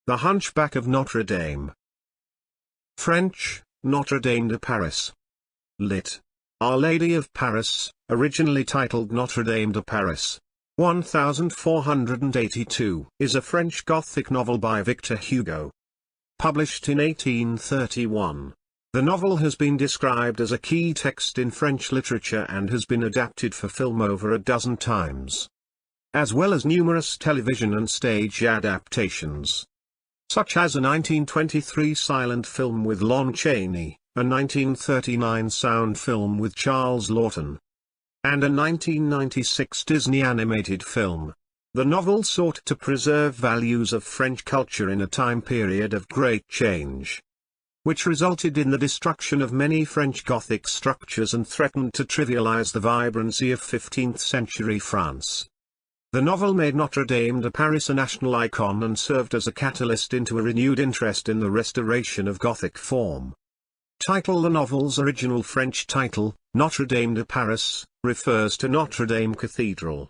The Hunchback of Notre-Dame. French, Notre-Dame de Paris. Lit. Our Lady of Paris, originally titled Notre-Dame de Paris. 1482 is a French Gothic novel by Victor Hugo. Published in 1831. The novel has been described as a key text in French literature and has been adapted for film over a dozen times, as well as numerous television and stage adaptations, such as a 1923 silent film with Lon Chaney, a 1939 sound film with Charles Laughton, and a 1996 Disney animated film. The novel sought to preserve values of French culture in a time period of great change, which resulted in the destruction of many French Gothic structures and threatened to trivialize the vibrancy of 15th-century France. The novel made Notre-Dame de Paris a national icon and served as a catalyst into a renewed interest in the restoration of Gothic form. Title: the novel's original French title, Notre-Dame de Paris, refers to Notre Dame Cathedral,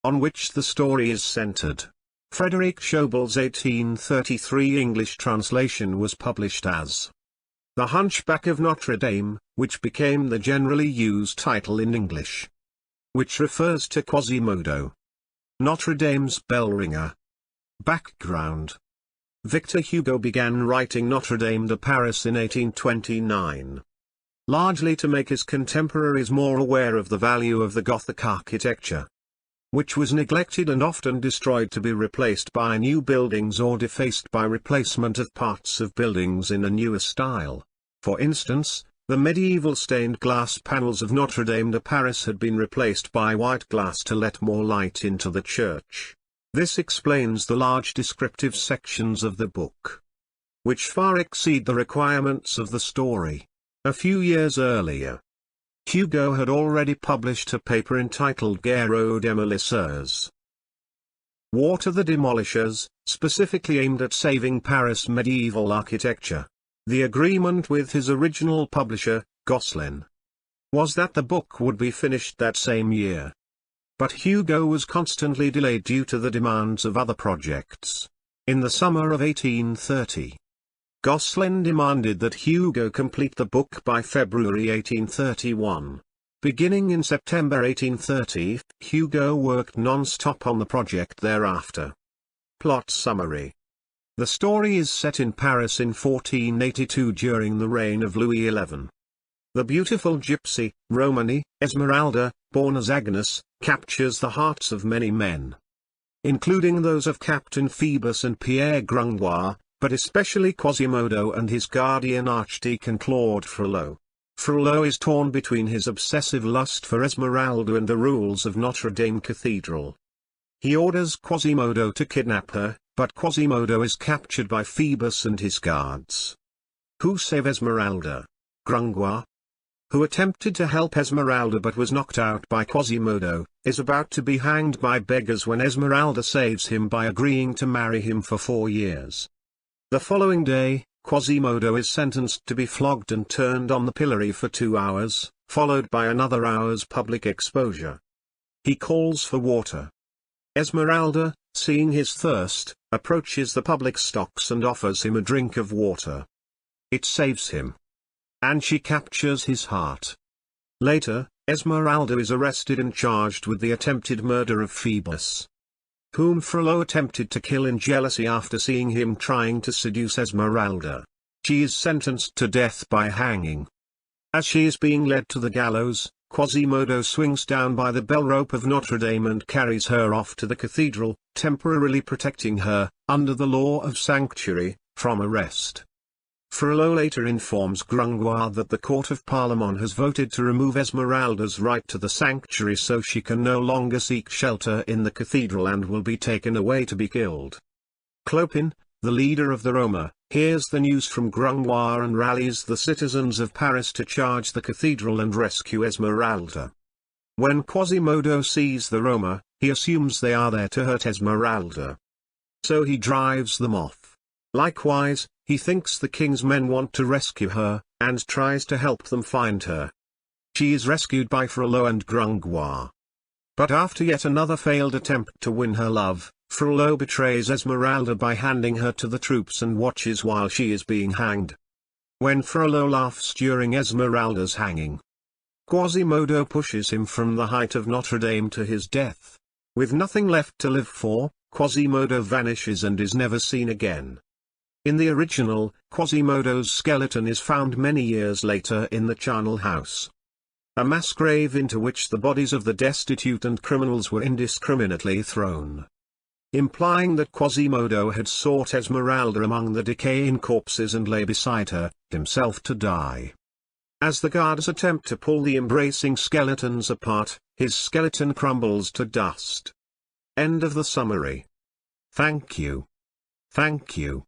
on which the story is centered. Frederic Chauvel's 1833 English translation was published as The Hunchback of Notre-Dame, which became the generally used title in English, which refers to Quasimodo, Notre Dame's bell ringer. Background: Victor Hugo began writing Notre-Dame de Paris in 1829, largely to make his contemporaries more aware of the value of the Gothic architecture, which was neglected and often destroyed to be replaced by new buildings or defaced by replacement of parts of buildings in a newer style. For instance, the medieval stained glass panels of Notre-Dame de Paris had been replaced by white glass to let more light into the church. This explains the large descriptive sections of the book, which far exceed the requirements of the story. A few years earlier, Hugo had already published a paper entitled Guerre aux Démolisseurs, War to the Demolishers, specifically aimed at saving Paris medieval architecture. The agreement with his original publisher, Gosselin, was that the book would be finished that same year. But Hugo was constantly delayed due to the demands of other projects. In the summer of 1830, Gosselin demanded that Hugo complete the book by February 1831. Beginning in September 1830, Hugo worked non-stop on the project thereafter. Plot summary: the story is set in Paris in 1482 during the reign of Louis XI. The beautiful gypsy, Romany, Esmeralda, born as Agnes, captures the hearts of many men, including those of Captain Phoebus and Pierre Gringoire, but especially Quasimodo and his guardian Archdeacon Claude Frollo. Frollo is torn between his obsessive lust for Esmeralda and the rules of Notre Dame Cathedral. He orders Quasimodo to kidnap her, but Quasimodo is captured by Phoebus and his guards, who save Esmeralda. Gringoire, who attempted to help Esmeralda but was knocked out by Quasimodo, is about to be hanged by beggars when Esmeralda saves him by agreeing to marry him for 4 years. The following day, Quasimodo is sentenced to be flogged and turned on the pillory for 2 hours, followed by another hour's public exposure. He calls for water. Esmeralda, seeing his thirst, approaches the public stocks and offers him a drink of water. It saves him, and she captures his heart. Later, Esmeralda is arrested and charged with the attempted murder of Phoebus, whom Frollo attempted to kill in jealousy after seeing him trying to seduce Esmeralda. She is sentenced to death by hanging. As she is being led to the gallows, Quasimodo swings down by the bell rope of Notre Dame and carries her off to the cathedral, temporarily protecting her, under the law of sanctuary, from arrest. Frollo later informs Gringoire that the Court of Parlement has voted to remove Esmeralda's right to the sanctuary so she can no longer seek shelter in the cathedral and will be taken away to be killed. Clopin, the leader of the Roma, hears the news from Gringoire and rallies the citizens of Paris to charge the cathedral and rescue Esmeralda. When Quasimodo sees the Roma, he assumes they are there to hurt Esmeralda, so he drives them off. Likewise, he thinks the king's men want to rescue her, and tries to help them find her. She is rescued by Frollo and Gringoire. But after yet another failed attempt to win her love, Frollo betrays Esmeralda by handing her to the troops and watches while she is being hanged. When Frollo laughs during Esmeralda's hanging, Quasimodo pushes him from the height of Notre Dame to his death. With nothing left to live for, Quasimodo vanishes and is never seen again. In the original, Quasimodo's skeleton is found many years later in the charnel house, a mass grave into which the bodies of the destitute and criminals were indiscriminately thrown, implying that Quasimodo had sought Esmeralda among the decaying corpses and lay beside her, himself to die. As the guards attempt to pull the embracing skeletons apart, his skeleton crumbles to dust. End of the summary. Thank you. Thank you.